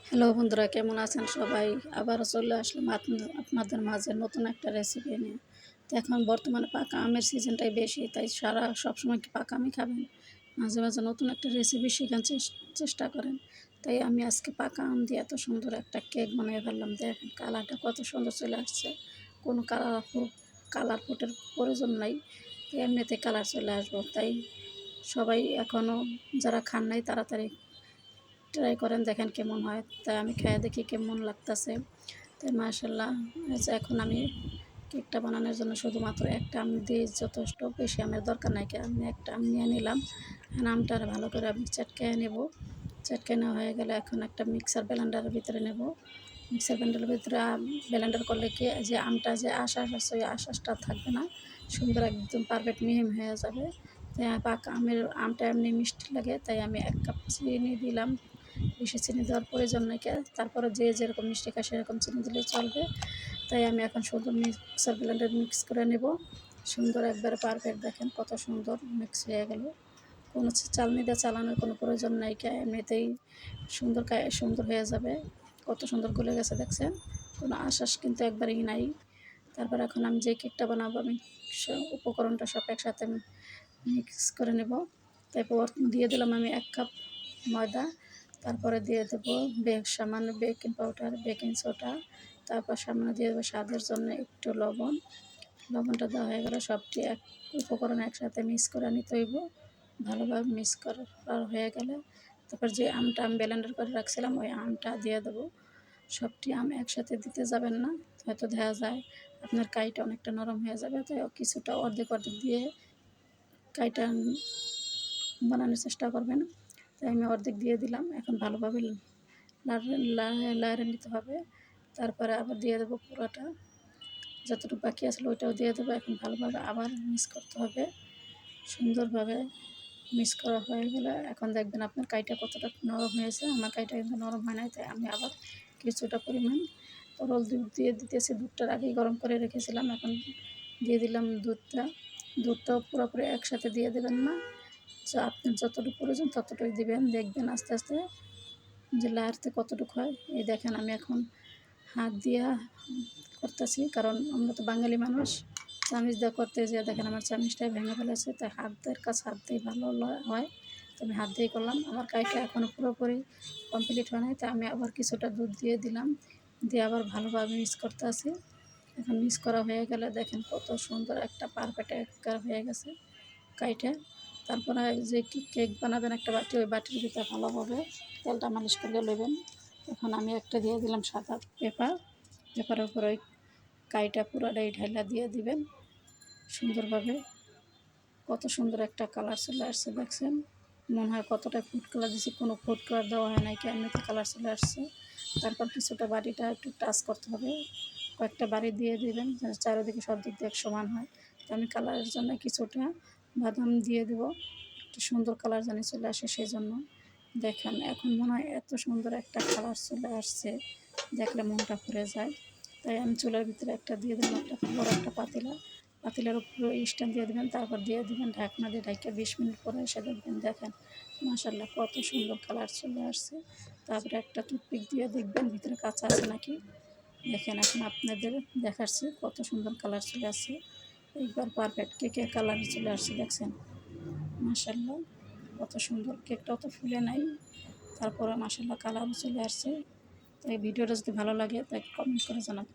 Hello বন্ধুরা, কেমন আছেন সবাই? আবারও চলে আসলাম আপনাদের মাঝে নতুন একটা রেসিপি নিয়ে। তো এখন বর্তমানে পাকা আমের সিজনটাই বেশি, তাই সবসময় কি পাকা আমই খাবেন? মাঝে মাঝে নতুন একটা রেসিপি শেখার চেষ্টা করেন। তাই আমি আজকে পাকা আম দিয়ে এত সুন্দর একটা কেক বানিয়ে ফেললাম। দেখেন কালারটা কত সুন্দর চলে আসছে। কোনো কালার ফুটের প্রয়োজন নাই, তাই এমনিতে কালার চলে আসবো। তাই সবাই এখনও যারা খান নাই তাড়াতাড়ি ট্রাই করেন, দেখেন কেমন হয়। তাই আমি খেয়ে দেখি কেমন লাগতেছে। তাই মাশাআল্লাহ, এখন আমি কেকটা বানানোর জন্য শুধুমাত্র একটা আম দিয়ে যথেষ্ট, বেশি আমের দরকার নাই। আমি একটা আম নিয়ে নিলাম। এখন আমটা ভালো করে আমি চটকায় নেব। চটকায় নেওয়া হয়ে গেলে এখন একটা মিক্সার ব্লেন্ডারের ভিতরে নেব। মিক্সার ব্লেন্ডারের ভিতরে ব্লেন্ডার করলে কি যে আমটা যে আঁশাশ আছে ওই আঁশাশটা থাকবে না, সুন্দর একদম পারফেক্ট মিহিম হয়ে যাবে। তাই পাকা আমটা এমনি মিষ্টি লাগে, তাই আমি 1 কাপ চিনি দিলাম। বেশি চিনি দেওয়ার প্রয়োজন নাই, তারপরে যে যেরকম মিষ্টি খায় সেরকম চিনি দিলেই চলবে। তাই আমি এখন শুধু মিক্সার ব্লেন্ডারে মিক্স করে নেব। সুন্দর একবারে পারফেক্ট, দেখেন কত সুন্দর মিক্স হয়ে গেল। কোনো চালনি দিয়ে চালানোর কোনো প্রয়োজন নাই, এমনিতেই সুন্দর হয়ে যাবে। কত সুন্দর গলে গেছে দেখছেন, কোনো আশ্বাস কিন্তু একবারেই নাই। তারপর এখন আমি যে কেকটা বানাবো, আমি উপকরণটা সব একসাথে মিক্স করে নেব। তারপর দিয়ে দিলাম আমি 1 কাপ ময়দা। তারপরে দিয়ে দেবো সামান্য বেকিং পাউডার, বেকিং সোডা। তারপর সামান্য দিয়ে দেবো স্বাদের জন্য একটু লবণ। লবণটা দেওয়া হয়ে গেলে সবটি উপকরণ একসাথে মিক্স করে নিতে হইব। ভালোভাবে মিক্স করা হয়ে গেলে তারপর যে আমটা আমি ব্লেন্ডার করে রাখছিলাম ওই আমটা দিয়ে দেবো। সবটি আম একসাথে দিতে যাবেন না, হয়তো দেখা যায় আপনার কাইটা অনেকটা নরম হয়ে যাবে। তাই কিছুটা অর্ধেক দিয়ে কাইটা বানানোর চেষ্টা করবেন। তাই আমি অর্ধেক দিয়ে দিলাম। এখন ভালোভাবে লাড়ে নিতে হবে। তারপরে আবার দিয়ে দেবো পুরোটা, যতটুকু বাকি আসলে ওইটাও দিয়ে দেবো। এখন ভালোভাবে আবার মিক্স করতে হবে। সুন্দরভাবে মিক্স করা হয়ে গেলে এখন দেখবেন আপনার কাইটা কতটা নরম হয়েছে। আমার কাইটা কিন্তু নরম হয় নাই, তাই আমি আবার কিছুটা পরিমাণ তরল দুধ দিয়ে দিতেছি। দুধটার আগেই গরম করে রেখেছিলাম, এখন দিয়ে দিলাম দুধটাও পুরোপুরি একসাথে দিয়ে দেবেন না, আপনার যতটুকু প্রয়োজন ততটুকু দিবেন। দেখবেন আস্তে আস্তে যে লাড়তে কতটুকু হয়। এই দেখেন আমি এখন হাত দিয়া করতেছি, কারণ আমরা তো বাঙালি মানুষ, চামিচ দিয়ে করতে যেয়ে দেখেন আমার চামিচটাই ভেঙে ফেলেছে। তাই হাতের কাছে হাত দিয়ে ভালো হয়, তো আমি হাত দিয়েই করলাম। আমার কাজটা এখনও পুরোপুরি কমপ্লিট হয় নাই, তাই আমি আবার কিছুটা দুধ দিয়ে দিলাম, দিয়ে আবার ভালোভাবে মিক্স করতে আসি। এখন মিক্স করা হয়ে গেলে দেখেন কত সুন্দর একটা পারফেক্ট হয়ে গেছে কাইটা। তারপরে যে কেক বানাবেন একটা বাটি, ওই বাটির ভিতরে ভালোভাবে তেলটা মালিশ করে নেবেন। এখন আমি একটা দিয়ে দিলাম সাদা পেপারের উপর ওই কাইটা পুরোটাই ঢাইলা দিয়ে দিবেন সুন্দরভাবে। কত সুন্দর একটা কালার চলে আসছে দেখছেন, মনে হয় কতটা ফুড কালার দিয়েছি, কোনো ফুড কালার দেওয়া হয় নাই, এমনিতে কালার চলে আসছে। তারপর কিছুটা বাটিটা একটু টাচ করতে হবে, কয়েকটা বাড়ি দিয়ে দিবেন যেন চারিদিকে সব দিক দিয়ে সমান হয়। তো আমি কালারের জন্য কিছুটা বাদাম দিয়ে দেবো, একটু সুন্দর কালার জানি চলে আসে সেই জন্য। দেখেন এখন মনে হয় এত সুন্দর একটা কালার চলে আসছে, দেখলে মনটা ভরে যায়। তাই আমি চুলার ভিতরে একটা দিয়ে দিলাম, একটা বড় একটা পাতিলার উপরে স্ট্যান্ড দিয়ে দেবেন। তারপর দিয়ে দেবেন ঢাকনা দিয়ে ঢাকা 20 মিনিট পরে এসে দেখবেন, দেখেন মাশাআল্লাহ কত সুন্দর কালার চলে আসছে। তারপরে একটা টুথপিক দিয়ে দেখবেন ভিতরে কাঁচা আছে নাকি। দেখেন এখন আপনাদের দেখাচ্ছি কত সুন্দর কালার চলে আসছে, একবার পারফেক্ট কেকের কালার চলে আসছে দেখছেন। মাশাআল্লাহ কত সুন্দর, কেকটা অত ফুলে নাই, তারপরে মাশাআল্লাহ কালারও চলে আসছে। তাই ভিডিওটা যদি ভালো লাগে তাই কমেন্ট করে জানাবেন।